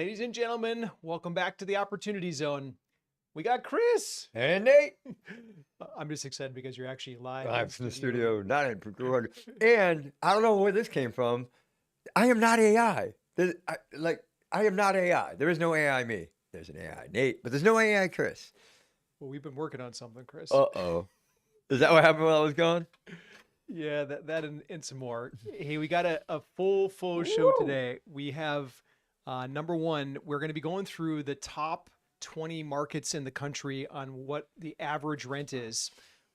Ladies and gentlemen, welcome back to the Opportunity Zone. We got Chris. And Nate. I'm just excited because you're actually live. I'm from the studio, not in Procure. And I don't know where this came from. I am not AI. I am not AI. There is no AI me. There's an AI Nate, but there's no AI Chris. Well, we've been working on something, Chris. Uh-oh. Is that what happened while I was gone? Yeah, that and some more. Hey, we got a full show today. We have, number one, we're going to be going through the top 20 markets in the country on what the average rent is.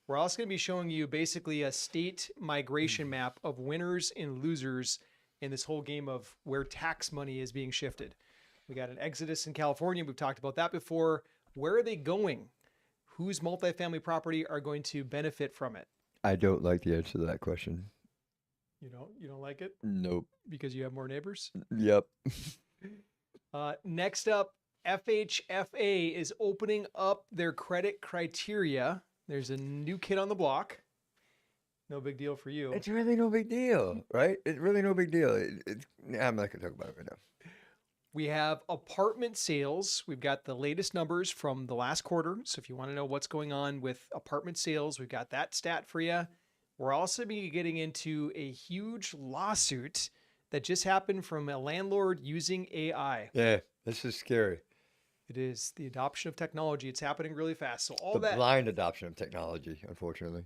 We're also going to be showing you basically a state migration map of winners and losers in this whole game of where tax money is being shifted. We got an exodus in California. We've talked about that before. Where are they going? Whose multifamily property are going to benefit from it? I don't like the answer to that question. You don't like it? Nope. Because you have more neighbors? Yep. Next up, FHFA is opening up their credit criteria. There's a new kid on the block. No big deal for you. It's really no big deal, right? It's really no big deal. I'm not going to talk about it right now. We have apartment sales. We've got the latest numbers from the last quarter. So if you want to know what's going on with apartment sales, we've got that stat for you. We're also be getting into a huge lawsuit that just happened from a landlord using AI. Yeah, this is scary. It is the adoption of technology. It's happening really fast. So blind adoption of technology, unfortunately.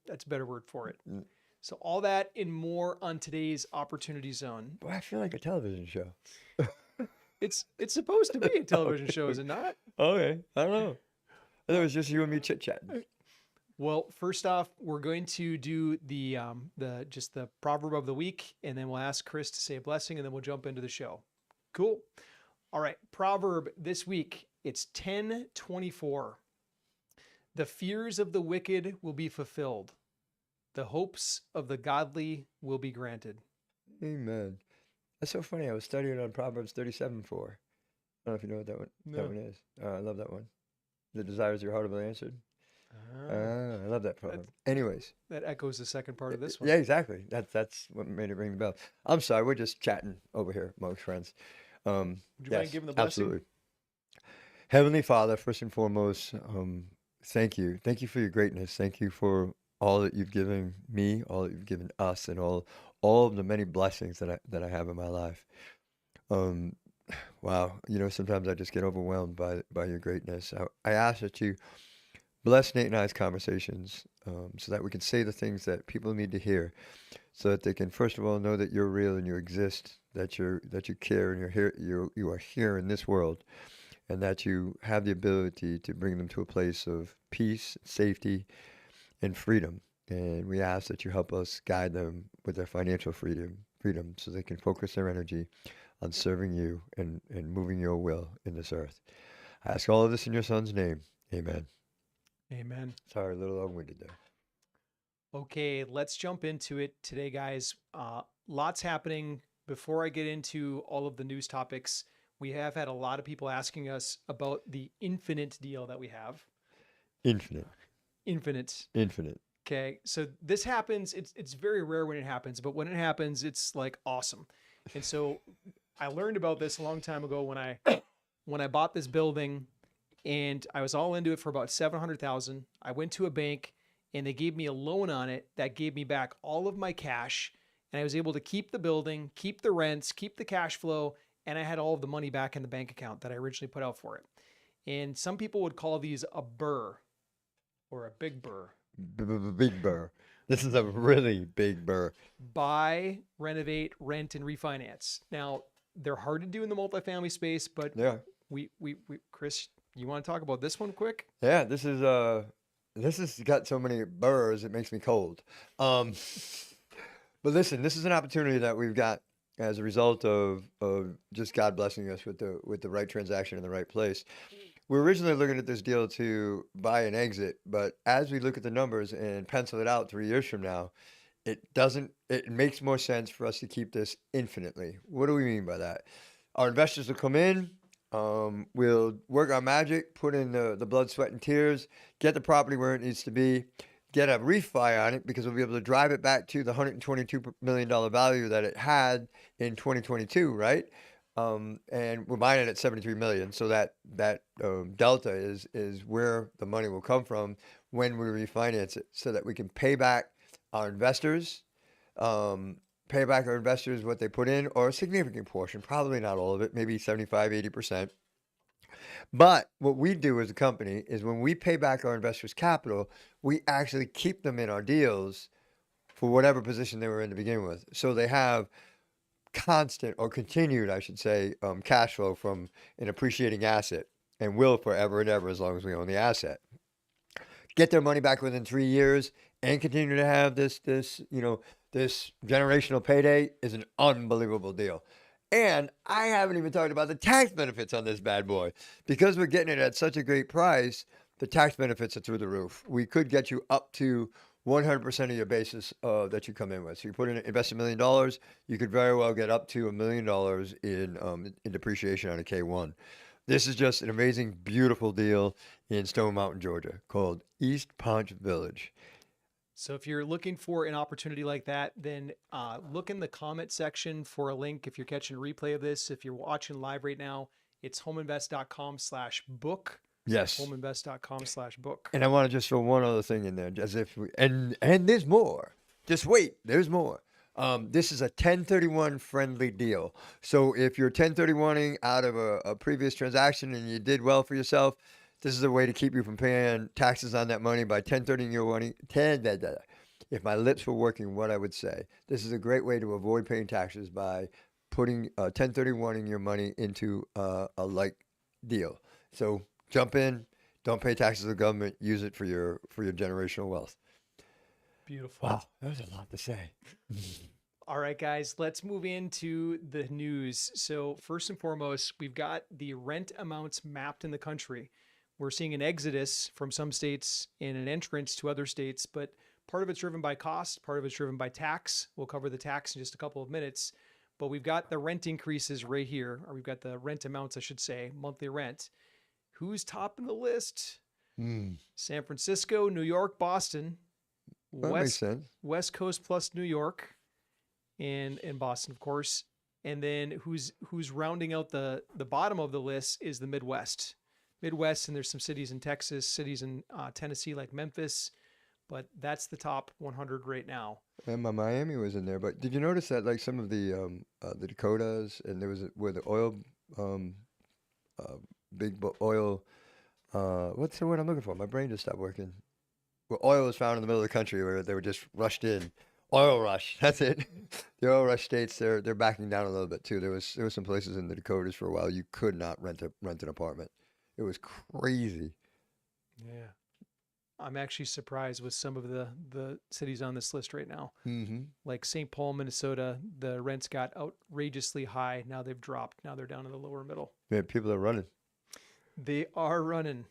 That's a better word for it. So all that and more on today's Opportunity Zone. Boy, I feel like a television show. It's supposed to be a television show, is it not? Okay, I don't know. I thought it was just you and me chit-chatting. Well, first off, we're going to do the proverb of the week, and then we'll ask Chris to say a blessing, and then we'll jump into the show. Cool. All right, proverb this week, it's 10:24. The fears of the wicked will be fulfilled. The hopes of the godly will be granted. Amen. That's so funny. I was studying on Proverbs 37:4. I don't know if you know what that one is. I love that one. The desires of your heart will be answered. I love that proverb. Anyways. That echoes the second part of this one. Yeah, exactly. That's what made it ring the bell. I'm sorry. We're just chatting over here amongst friends. Would you mind giving the blessing? Absolutely. Heavenly Father, first and foremost, thank you. Thank you for your greatness. Thank you for all that you've given me, all that you've given us, and all of the many blessings that I have in my life. Wow. Sometimes I just get overwhelmed by your greatness. I ask that you bless Nate and I's conversations so that we can say the things that people need to hear, so that they can, first of all, know that you're real and you exist, that you care and you're here, you are here in this world, and that you have the ability to bring them to a place of peace, safety, and freedom. And we ask that you help us guide them with their financial freedom so they can focus their energy on serving you and moving your will in this earth. I ask all of this in your son's name. Amen. Amen. Sorry, a little long-winded there. Okay, let's jump into it today, guys. Lots happening. Before I get into all of the news topics, we have had a lot of people asking us about the infinite deal that we have. Infinite. Okay, so this happens. It's very rare when it happens, but when it happens, it's like awesome. And so I learned about this a long time ago when I bought this building, and I was all into it for about $700,000. I went to a bank, and they gave me a loan on it that gave me back all of my cash, and I was able to keep the building, keep the rents, keep the cash flow, and I had all of the money back in the bank account that I originally put out for it. And some people would call these a BRRRR or a big BRRRR. Big BRRRR. This is a really big BRRRR. Buy, renovate, rent, and refinance. Now, they're hard to do in the multifamily space, but yeah, we Chris, you want to talk about this one quick? Yeah, this has got so many BRRRRs, it makes me cold. But listen, this is an opportunity that we've got as a result of just God blessing us with the right transaction in the right place. We're originally looking at this deal to buy and exit, but as we look at the numbers and pencil it out 3 years from now, it makes more sense for us to keep this infinitely. What do we mean by that? Our investors will come in, we'll work our magic, put in the blood, sweat, and tears, get the property where it needs to be, get a refi on it because we'll be able to drive it back to the $122 million value that it had in 2022, right? And we're buying it at 73 million. So that delta is where the money will come from when we refinance it, so that we can our investors, pay back our investors what they put in, or a significant portion, probably not all of it, maybe 75, 80%. But what we do as a company is when we pay back our investors' capital, we actually keep them in our deals for whatever position they were in to begin with. So they have constant, or continued, I should say, cash flow from an appreciating asset, and will forever and ever as long as we own the asset. Get their money back within 3 years and continue to have this generational payday is an unbelievable deal. And I haven't even talked about the tax benefits on this bad boy. Because we're getting it at such a great price, the tax benefits are through the roof. We could get you up to 100% of your basis that you come in with. So you invest $1 million, you could very well get up to $1 million in depreciation on a K1. This is just an amazing, beautiful deal in Stone Mountain, Georgia, called East Ponch Village. So if you're looking for an opportunity like that, then look in the comment section for a link. If you're catching a replay of this, if you're watching live right now, it's homeinvest.com/book. Yes. Homeinvest.com/book. And I want to just throw one other thing in there, as if and there's more. Just wait, there's more. This is a 1031 friendly deal. So if you're 1031ing out of a previous transaction and you did well for yourself, this is a way to keep you from paying taxes on that money by 1030ing your money. If my lips were working, what I would say. This is a great way to avoid paying taxes by putting 1031ing your money into a like deal. So jump in, don't pay taxes to the government, use it for your generational wealth. Beautiful. Wow, that was a lot to say. All right, guys, let's move into the news. So first and foremost, we've got the rent amounts mapped in the country. We're seeing an exodus from some states and an entrance to other states, but part of it's driven by cost, part of it's driven by tax. We'll cover the tax in just a couple of minutes, but we've got the rent increases right here, or we've got the rent amounts, I should say, monthly rent. Who's topping the list? San Francisco, New York, Boston, That makes sense. West Coast plus New York, and Boston, of course. And then who's rounding out the bottom of the list is the Midwest. And there's some cities in Texas, cities in Tennessee like Memphis, but that's the top 100 right now. And Miami was in there, but did you notice that like some of the Dakotas, and there was where the oil, oil, what's the word I'm looking for? My brain just stopped working. Where oil was found in the middle of the country, where they were just rushed in. Oil rush, that's it. The oil rush states, they're backing down a little bit too. There was some places in the Dakotas for a while you could not rent an apartment. It was crazy. Yeah. I'm actually surprised with some of the cities on this list right now. Mm-hmm. Like St. Paul, Minnesota, the rents got outrageously high. Now they've dropped. Now they're down in the lower middle. Yeah, people are running. They are running.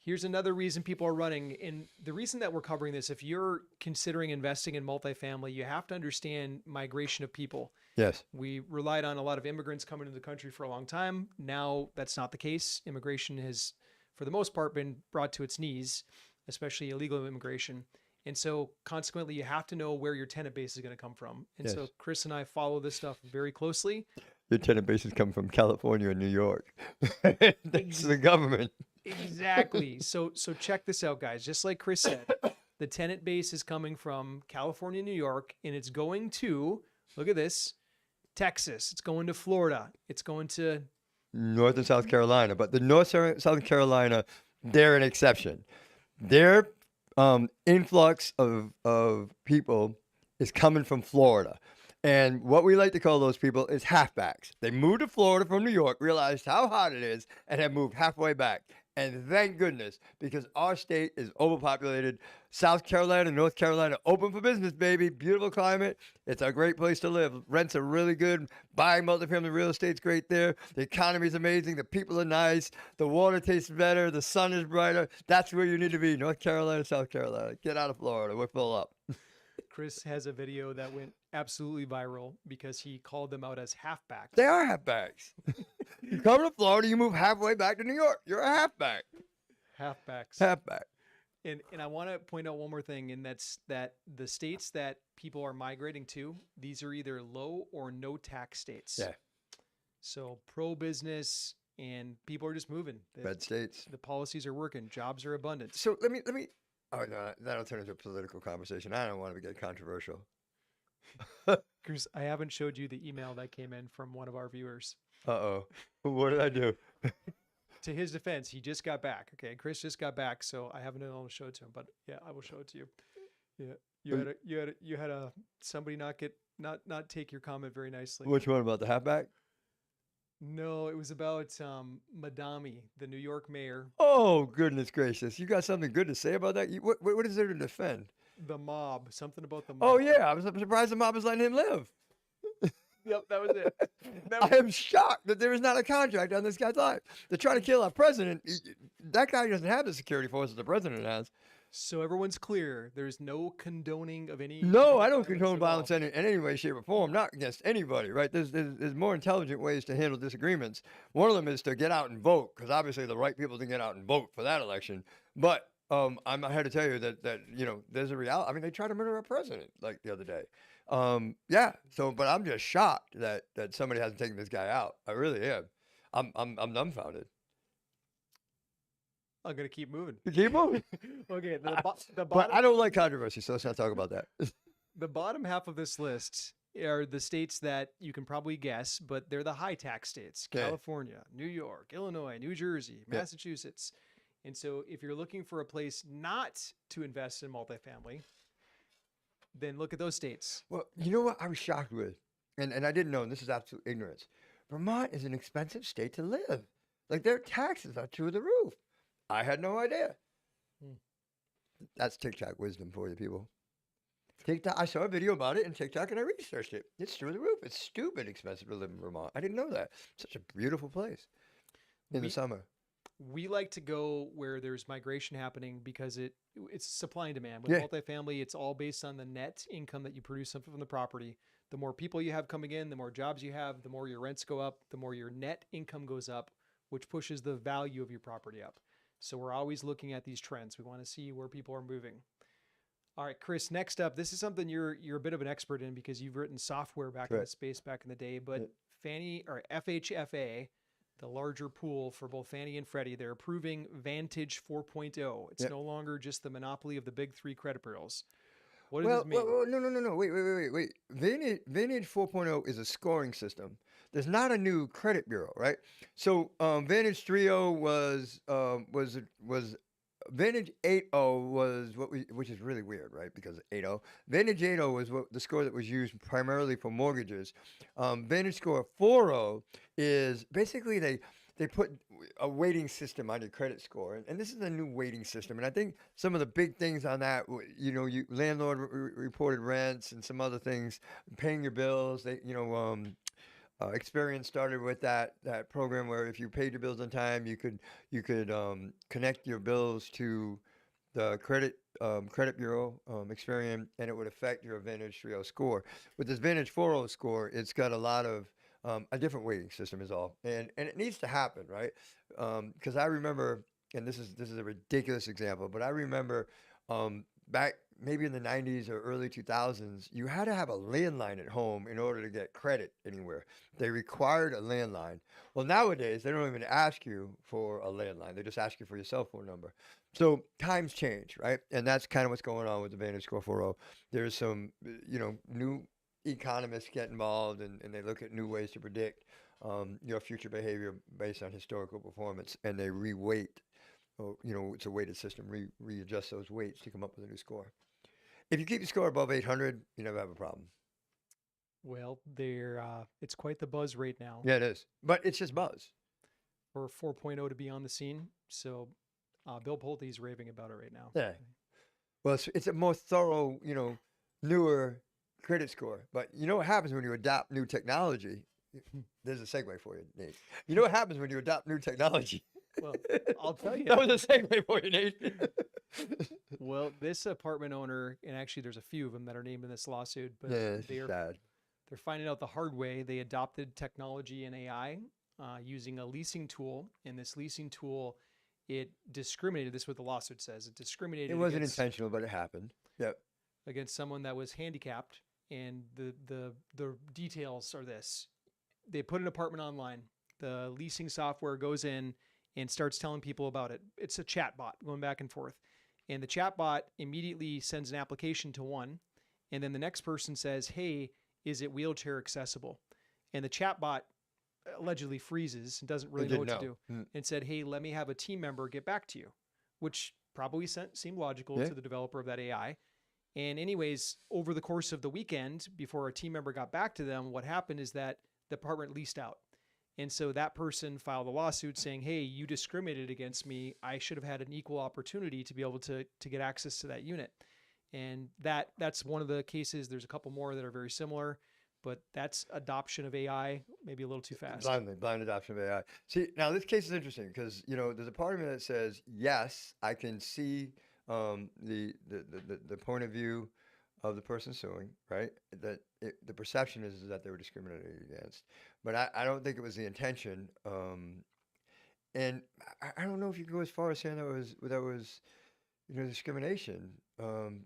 Here's another reason people are running. And the reason that we're covering this, if you're considering investing in multifamily, you have to understand migration of people. Yes. We relied on a lot of immigrants coming into the country for a long time. Now that's not the case. Immigration has, for the most part, been brought to its knees, especially illegal immigration. And so consequently, you have to know where your tenant base is going to come from. And Yes. so Chris and I follow this stuff very closely. Your tenant bases come from California and New York. Thanks to the government. Exactly. So check this out, guys. Just like Chris said, the tenant base is coming from California, New York, and it's going to, look at this, Texas. It's going to Florida. It's going to North and South Carolina. But the South Carolina, they're an exception. Their influx of people is coming from Florida. And what we like to call those people is halfbacks. They moved to Florida from New York, realized how hot it is, and have moved halfway back. And thank goodness, because our state is overpopulated. South Carolina, North Carolina, open for business, baby. Beautiful climate. It's a great place to live. Rents are really good. Buying multifamily real estate's great there. The economy's amazing. The people are nice. The water tastes better. The sun is brighter. That's where you need to be, North Carolina, South Carolina. Get out of Florida. We're full up. Chris has a video that went absolutely viral because he called them out as halfbacks. They are halfbacks. You come to Florida, you move halfway back to New York. You're a halfback. Halfbacks. Halfback. And I want to point out one more thing, and that's that the states that people are migrating to, these are either low or no tax states. Yeah. So pro-business, and people are just moving. Red states. The policies are working. Jobs are abundant. So let me. Oh no, that'll turn into a political conversation. I don't want to get controversial. Chris, I haven't showed you the email that came in from one of our viewers. Uh-oh. What did I do? To his defense, he just got back. Okay, Chris just got back, so I haven't been able to show it to him. But yeah, I will show it to you. Yeah, you had a somebody not take your comment very nicely. Which one, about the halfback? No, it was about Madami, the New York mayor. Oh, goodness gracious. You got something good to say about that? What is there to defend? The mob. Something about the mob. Oh, yeah. I was surprised the mob was letting him live. Yep, that was it. I am shocked that there is not a contract on this guy's life. They're trying to kill our president. That guy doesn't have the security force that the president has. So everyone's clear. There's no condoning of any. No, I don't condone violence in any way, shape, or form. Not against anybody, right? There's more intelligent ways to handle disagreements. One of them is to get out and vote, because obviously the right people didn't get out and vote for that election. But I'm here to tell you that there's a reality. I mean, they tried to murder our president like the other day. Yeah. So, but I'm just shocked that somebody hasn't taken this guy out. I really am. I'm dumbfounded. I'm gonna keep moving. Keep moving. Okay. The But bottom, I don't like controversy, so let's not talk about that. the bottom half of this list are the states that you can probably guess, but they're the high tax states: Okay. California, New York, Illinois, New Jersey, Yeah. Massachusetts. And so, if you're looking for a place not to invest in multifamily, then look at those states. Well, you know what I was shocked with, and I didn't know, and this is absolute ignorance. Vermont is an expensive state to live. Like, their taxes are through the roof. I had no idea. Hmm. That's TikTok wisdom for you people. TikTok. I saw a video about it in TikTok and I researched it. It's through the roof. It's stupid expensive to live in Vermont. I didn't know that. Such a beautiful place in the summer. We like to go where there's migration happening because it's supply and demand. With multifamily, it's all based on the net income that you produce from the property. The more people you have coming in, the more jobs you have, the more your rents go up, the more your net income goes up, which pushes the value of your property up. So we're always looking at these trends. We want to see where people are moving. All right, Chris, next up, this is something you're a bit of an expert in because you've written software back in the space back in the day, but Fannie or FHFA, the larger pool for both Fannie and Freddie, they're approving Vantage 4.0. It's no longer just the monopoly of the big three credit bureaus. What does this mean? Well, no. Wait. Vantage 4.0 is a scoring system. There's not a new credit bureau, right? So Vantage 3.0 was Vantage 8.0 was which is really weird, right? Because 8.0. Vantage 8.0 was the score that was used primarily for mortgages. Vantage score 4.0 is basically they put a weighting system on your credit score, and this is a new weighting system. And I think some of the big things on that, landlord reported rents and some other things, paying your bills. Experience started with that program where if you paid your bills on time, you could connect your bills to the credit bureau Experian, and it would affect your Vantage 3.0 score. With this Vantage 4.0 score, it's got a lot of a different weighting system is all, and it needs to happen, right? Because I remember, and this is a ridiculous example, but I remember back maybe in the 90s or early 2000s, you had to have a landline at home in order to get credit anywhere. They required a landline. Well, nowadays, they don't even ask you for a landline. They just ask you for your cell phone number. So times change, right? And that's kind of what's going on with the Vantage Score 4.0. There's some, new economists get involved and they look at new ways to predict your future behavior based on historical performance, and they re-weight. It's a weighted system, readjust those weights to come up with a new score. If you keep your score above 800, you never have a problem. Well, it's quite the buzz right now. Yeah, it is. But it's just buzz. For 4.0 to be on the scene. So Bill Pulte's raving about it right now. Yeah. Well, it's a more thorough, newer credit score. But you know what happens when you adopt new technology? There's a segue for you, Nate. You know what happens when you adopt new technology? Well, I'll tell you. That was a segue for you, Nate. Well, this apartment owner, and actually there's a few of them that are named in this lawsuit, but sad. They're finding out the hard way. They adopted technology and AI using a leasing tool. And this leasing tool, it discriminated, this is what the lawsuit says, it discriminated. It wasn't intentional, but it happened. Yep. Against someone that was handicapped. And the details are this. they put an apartment online. The leasing software goes in and starts telling people about it. It's a chat bot going back and forth. And the chat bot immediately sends an application to one. And then the next person says, hey, is it wheelchair accessible? And the chat bot allegedly freezes and doesn't really know what to do and said, hey, let me have a team member get back to you, which probably seemed logical to the developer of that AI. And anyways, over the course of the weekend, before a team member got back to them, what happened is that the apartment leased out. And so that person filed a lawsuit saying, hey, you discriminated against me. I should have had an equal opportunity to be able to get access to that unit. And that's one of the cases. There's a couple more that are very similar, but that's adoption of AI, maybe a little too fast. Blind adoption of AI. See, now this case is interesting because, there's a part of me that says, yes, I can see the point of view of the person suing, right? The perception is that they were discriminated against, but I don't think it was the intention. And I don't know if you can go as far as saying that was discrimination.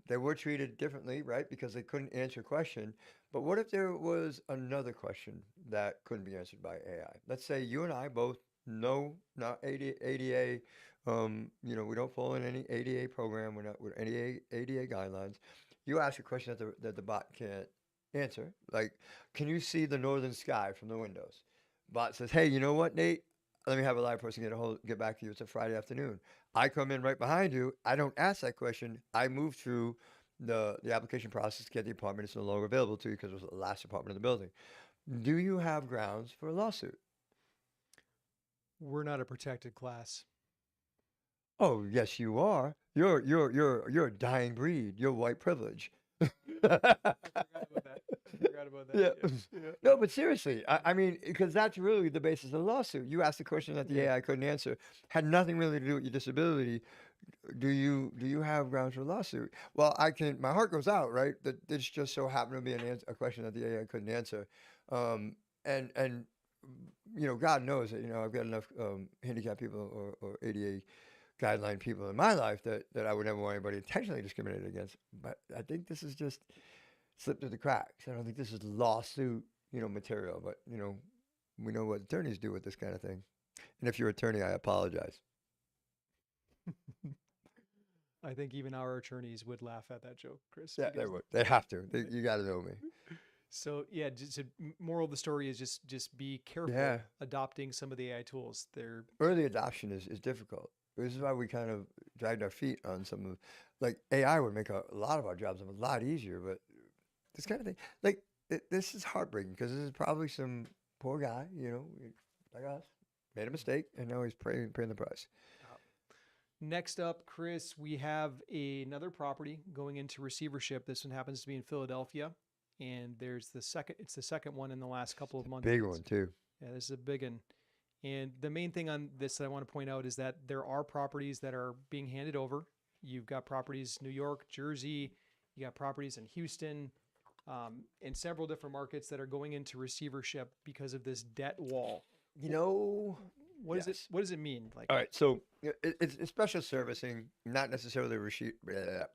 They were treated differently, right? Because they couldn't answer a question. But what if there was another question that couldn't be answered by AI? Let's say you and I both know not ADA. We don't fall in any ADA program. We're not with any ADA guidelines. You ask a question that the bot can't answer. Like, can you see the northern sky from the windows? Bot says, hey, you know what, Nate? Let me have a live person get back to you. It's a Friday afternoon. I come in right behind you. I don't ask that question. I move through the application process to get the apartment. It's no longer available to you because it was the last apartment in the building. Do you have grounds for a lawsuit? We're not a protected class. Oh, yes, you are. You're a dying breed. You're white privilege. I forgot about that. Yeah. No, but seriously, I mean, because that's really the basis of the lawsuit. You asked a question that the AI couldn't answer, had nothing really to do with your disability. Do you have grounds for a lawsuit? Well, my heart goes out, right? That this just so happened to be a question that the AI couldn't answer. And God knows that, I've got enough handicapped people or ADA guideline people in my life that I would never want anybody intentionally discriminated against. But I think this is just slipped through the cracks. I don't think this is lawsuit, material. But, we know what attorneys do with this kind of thing. And if you're an attorney, I apologize. I think even our attorneys would laugh at that joke, Chris. Yeah, they would. They have to. You got to know me. So yeah, just moral of the story is just be careful adopting some of the AI tools. Early adoption is difficult. This is why we kind of dragged our feet on some of, like, AI would make a lot of our jobs a lot easier, but this kind of thing, like, this is heartbreaking because this is probably some poor guy, like us, made a mistake, and now he's paying the price. Next up, Chris, we have another property going into receivership. This one happens to be in Philadelphia, and it's the second one in the last couple of months. Big one too. Yeah, this is a big one. And the main thing on this that I want to point out is that there are properties that are being handed over. You've got properties New York, Jersey, you got properties in Houston, and several different markets that are going into receivership because of this debt wall. What does it mean? Like, all right, so it's special servicing, not necessarily receivership.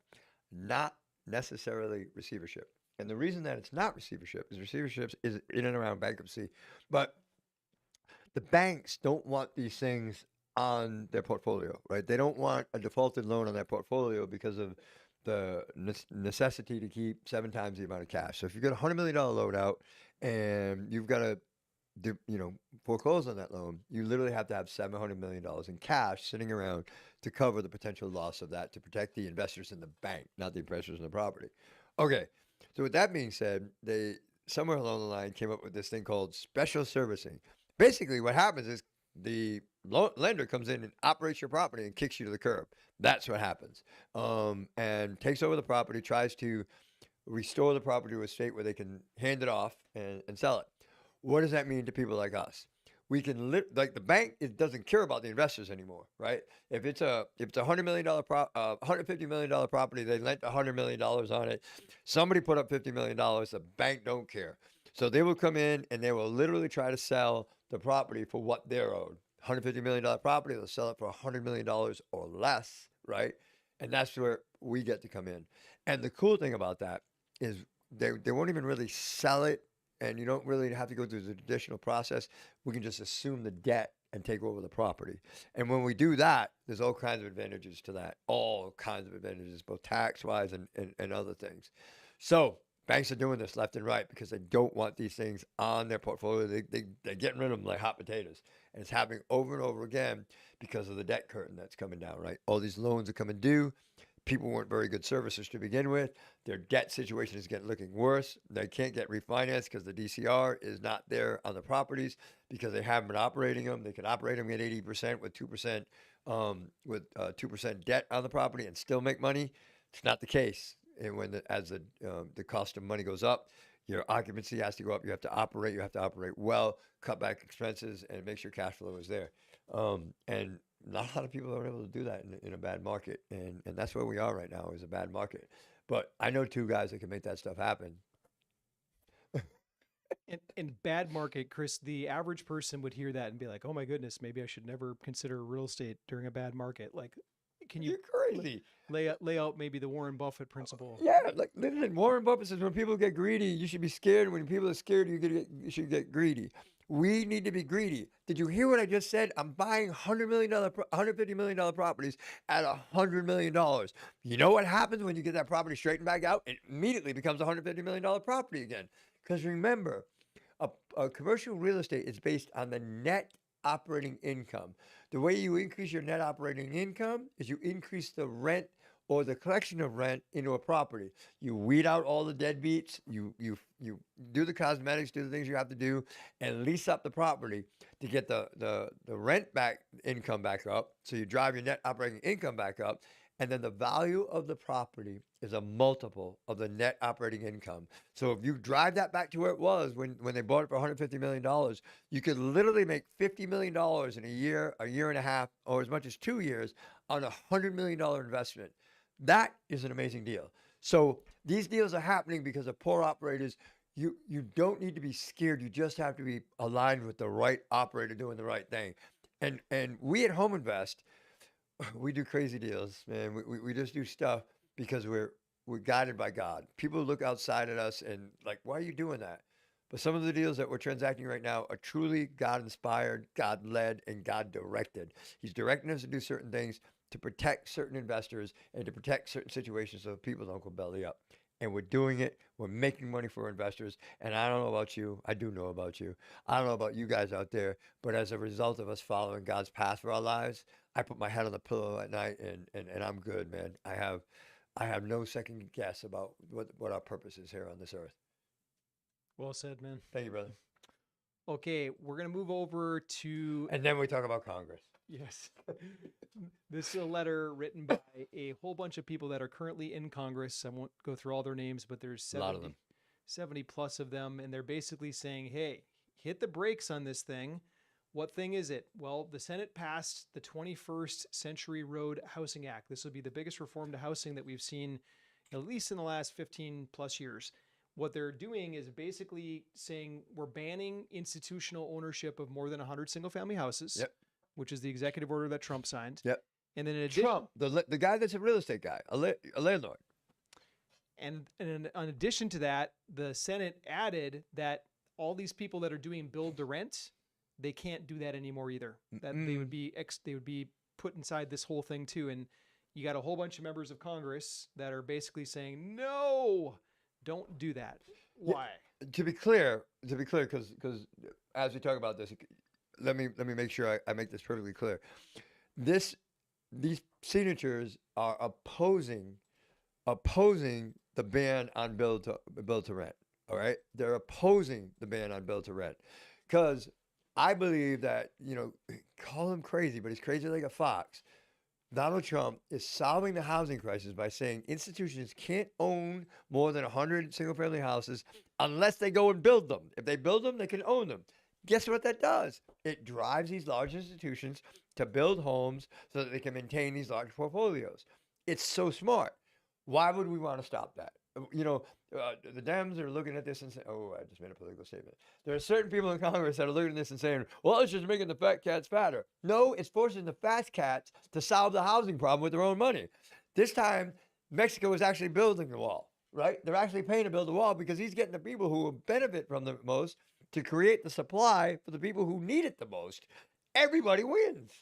And the reason that it's not receivership is in and around bankruptcy, but the banks don't want these things on their portfolio, right? They don't want a defaulted loan on their portfolio because of the necessity to keep 7 times the amount of cash. So if you get a $100 million loan out and you've got to foreclose on that loan, you literally have to have $700 million in cash sitting around to cover the potential loss of that, to protect the investors in the bank, not the investors in the property. Okay, so with that being said, they somewhere along the line came up with this thing called special servicing. Basically, what happens is the lender comes in and operates your property and kicks you to the curb. That's what happens. And takes over the property, tries to restore the property to a state where they can hand it off and sell it. What does that mean to people like us? We can like the bank, it doesn't care about the investors anymore, right? If it's a $100 million $150 million property, they lent $100 million on it. Somebody put up $50 million. The bank don't care. So they will come in and they will literally try to sell the property for what they're owed. $150 million property, they'll sell it for $100 million or less, right? And that's where we get to come in. And the cool thing about that is they won't even really sell it and you don't really have to go through the traditional process. We can just assume the debt and take over the property. And when we do that, there's all kinds of advantages to that, all kinds of advantages, both tax-wise and other things. So banks are doing this left and right because they don't want these things on their portfolio. They're getting rid of them like hot potatoes. And it's happening over and over again because of the debt curtain that's coming down, right? All these loans are coming due. People weren't very good servicers to begin with. Their debt situation is looking worse. They can't get refinanced because the DCR is not there on the properties because they haven't been operating them. They can operate them at 80% with 2% 2% debt on the property and still make money. It's not the case. And as the cost of money goes up, your occupancy has to go up. You have to operate well, cut back expenses, and make sure cash flow is there. And not a lot of people are able to do that in a bad market, and that's where we are right now, is a bad market. But I know two guys that can make that stuff happen. In bad market, Chris, the average person would hear that and be like, "Oh my goodness, maybe I should never consider real estate during a bad market." Like, can you You're crazy. lay out maybe the Warren Buffett principle? Yeah, like listen, Warren Buffett says when people get greedy, you should be scared. When people are scared, you should get greedy. We need to be greedy. Did you hear what I just said? I'm buying $150 million properties at $100 million. You know what happens when you get that property straightened back out? It immediately becomes a $150 million property again. Because remember, a commercial real estate is based on the net operating income. The way you increase your net operating income is you increase the rent or the collection of rent into a property. You weed out all the deadbeats, you do the cosmetics, do the things you have to do, and lease up the property to get the rent back income back up. So you drive your net operating income back up, and then the value of the property is a multiple of the net operating income. So if you drive that back to where it was when they bought it for $150 million, you could literally make $50 million in a year and a half, or as much as 2 years on a $100 million investment. That is an amazing deal. So these deals are happening because of poor operators. You don't need to be scared. You just have to be aligned with the right operator doing the right thing. And we at Home Invest, we do crazy deals, man. We just do stuff because we're guided by God. People look outside at us and like, why are you doing that? But some of the deals that we're transacting right now are truly God-inspired, God-led, and God-directed. He's directing us to do certain things to protect certain investors and to protect certain situations so people don't go belly up. And we're doing it. We're making money for investors. And I don't know about you. I do know about you. I don't know about you guys out there. But as a result of us following God's path for our lives, I put my head on the pillow at night and I'm good, man. I have no second guess about what our purpose is here on this earth. Well said, man. Thank you, brother. Okay, we're gonna move over to And then we talk about Congress. yes. This is a letter written by a whole bunch of people that are currently in Congress. I won't go through all their names, but there's A lot of them. 70 plus of them, and they're basically saying, "Hey, hit the brakes on this thing." What thing is it? Well, the Senate passed the 21st Century Road Housing Act. This will be the biggest reform to housing that we've seen, at least in the last 15 plus years. What they're doing is basically saying we're banning institutional ownership of more than 100 single family houses, Yep. which is the executive order that Trump signed. Yep. And then in addition, Trump, the guy that's a real estate guy, a landlord. and in addition to that, the Senate added that all these people that are doing build to rent, they can't do that anymore either. That they would be put inside this whole thing too. And you got a whole bunch of members of Congress that are basically saying, no, don't do that. Why? To be clear, because as we talk about this, let me make sure I make this perfectly clear. These signatures are opposing the ban on build to rent. All right, they're opposing the ban on build to rent because I believe that, call him crazy, but he's crazy like a fox. Donald Trump is solving the housing crisis by saying institutions can't own more than 100 single-family houses unless they go and build them. If they build them, they can own them. Guess what that does? It drives these large institutions to build homes so that they can maintain these large portfolios. It's so smart. Why would we want to stop that? The Dems are looking at this and saying, oh, I just made a political statement. There are certain people in Congress that are looking at this and saying, well, it's just making the fat cats fatter. No, it's forcing the fat cats to solve the housing problem with their own money. This time, Mexico is actually building the wall. right? They're actually paying to build the wall because he's getting the people who will benefit from the most to create the supply for the people who need it the most. Everybody wins.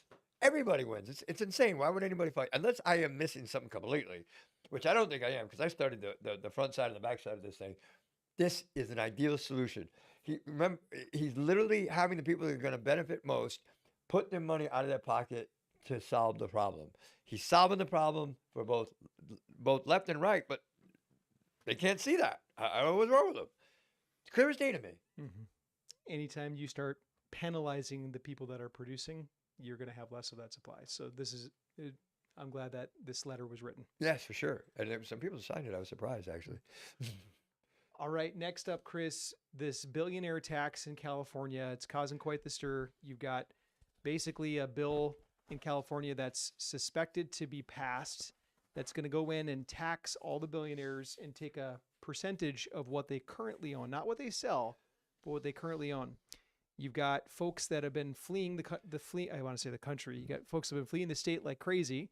Everybody wins. It's insane. Why would anybody fight? Unless I am missing something completely, which I don't think I am because I studied the front side and the back side of this thing. This is an ideal solution. He's literally having the people that are going to benefit most put their money out of their pocket to solve the problem. He's solving the problem for both left and right, but they can't see that. I don't know what's wrong with them. It's clear as day to me. Mm-hmm. Anytime you start penalizing the people that are producing, you're going to have less of that supply. So I'm glad that this letter was written. Yes, for sure. And some people signed it. I was surprised, actually. All right, next up, Chris, this billionaire tax in California, it's causing quite the stir. You've got basically a bill in California that's suspected to be passed that's going to go in and tax all the billionaires and take a percentage of what they currently own, not what they sell, but what they currently own. You've got folks that have been fleeing I want to say the country. You got folks that have been fleeing the state like crazy.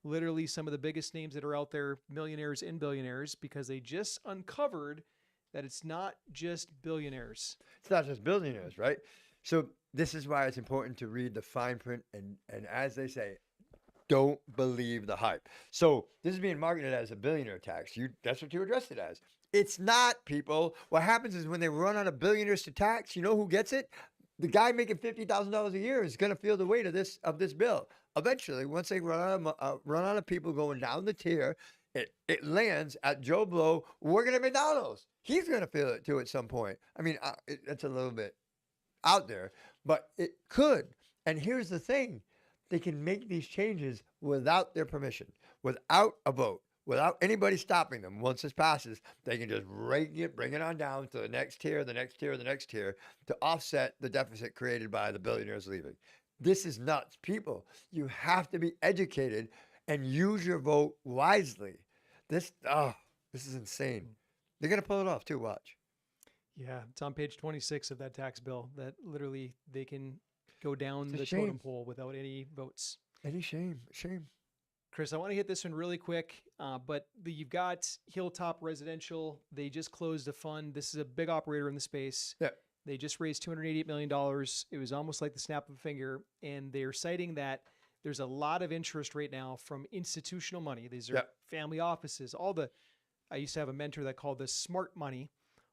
Literally some of the biggest names that are out there, millionaires and billionaires, because they just uncovered that it's not just billionaires. It's not just billionaires, right? So this is why it's important to read the fine print and as they say, don't believe the hype. So this is being marketed as a billionaire tax. That's what you addressed it as. It's not, people. What happens is when they run out of billionaires to tax, you know who gets it? The guy making $50,000 a year is going to feel the weight of this bill. Eventually, once they run out of people going down the tier, it lands at Joe Blow working at McDonald's. He's going to feel it too at some point. I mean, it's a little bit out there, but it could. And here's the thing. They can make these changes without their permission, without a vote, without anybody stopping them. Once this passes, they can just bring it on down to the next tier, the next tier, the next tier to offset the deficit created by the billionaires leaving. This is nuts. People, you have to be educated and use your vote wisely. This is insane. They're going to pull it off too, watch. Yeah, it's on page 26 of that tax bill that literally they can go down the shame. totem pole without any votes. Any shame. Chris, I want to hit this one really quick, but you've got Hilltop Residential. They just closed a fund. This is a big operator in the space. Yeah. They just raised $288 million. It was almost like the snap of a finger, and they're citing that there's a lot of interest right now from institutional money. These are family offices. I used to have a mentor that called this smart money.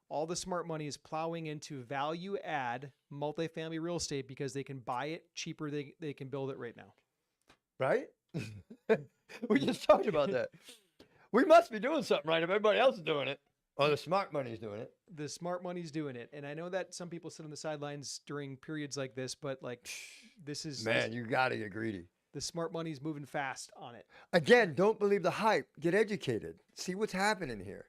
All the smart money is plowing into value add multifamily real estate because they can buy it cheaper. They can build it right now. Right? We just talked about that. We must be doing something right if everybody else is doing it. Or the smart money's doing it. The smart money's doing it. And I know that some people sit on the sidelines during periods like this, but like this is... Man, you got to get greedy. The smart money's moving fast on it. Again, don't believe the hype. Get educated. See what's happening here.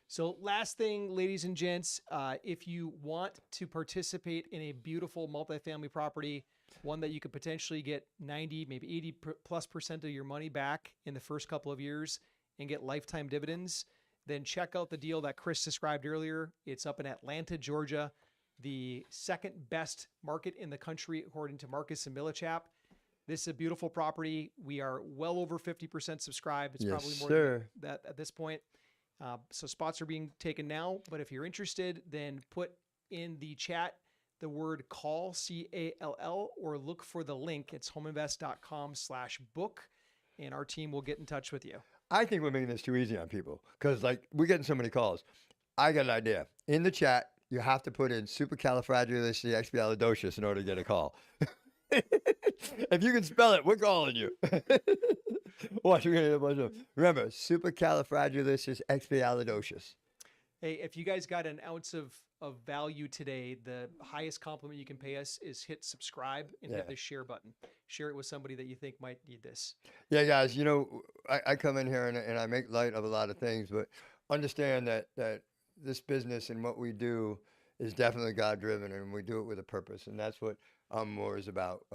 So last thing, ladies and gents, if you want to participate in a beautiful multifamily property, one that you could potentially get 90, maybe 80+% of your money back in the first couple of years and get lifetime dividends, then check out the deal that Chris described earlier. It's up in Atlanta, Georgia, the second best market in the country, according to Marcus and Millichap. This is a beautiful property. We are well over 50% subscribed. It's probably more than that at this point. So spots are being taken now, but if you're interested, then put in the chat the word call, CALL, or look for the link. It's homeinvest.com/book, and our team will get in touch with you. I think we're making this too easy on people because we're getting so many calls. I got an idea. In the chat, you have to put in supercalifragilisticexpialidocious in order to get a call. If you can spell it, we're calling you. Watch, we're gonna get a bunch of. Remember, supercalifragilisticexpialidocious. Hey, if you guys got an ounce of value today, the highest compliment you can pay us is hit subscribe and hit the share button. Share it with somebody that you think might need this. Yeah, guys, I come in here and I make light of a lot of things, but understand that this business and what we do is definitely God-driven, and we do it with a purpose, and that's what more is about.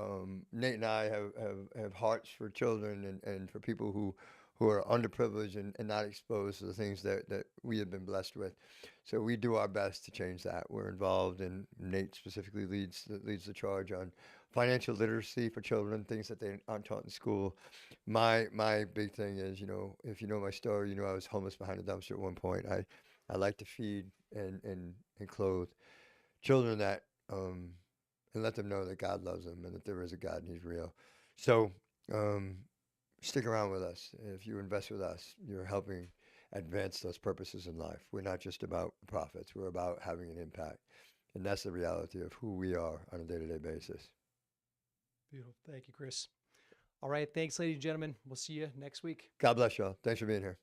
Nate and I have hearts for children and for people who are underprivileged and not exposed to the things that we have been blessed with. So we do our best to change that. We're involved, and Nate specifically leads the charge on financial literacy for children, things that they aren't taught in school. My big thing is, if you know my story, I was homeless behind a dumpster at one point. I like to feed and clothe children that and let them know that God loves them and that there is a God and He's real. So stick around with us. If you invest with us, you're helping advance those purposes in life. We're not just about profits. We're about having an impact. And that's the reality of who we are on a day-to-day basis. Beautiful. Thank you, Chris. All right. Thanks, ladies and gentlemen. We'll see you next week. God bless y'all. Thanks for being here.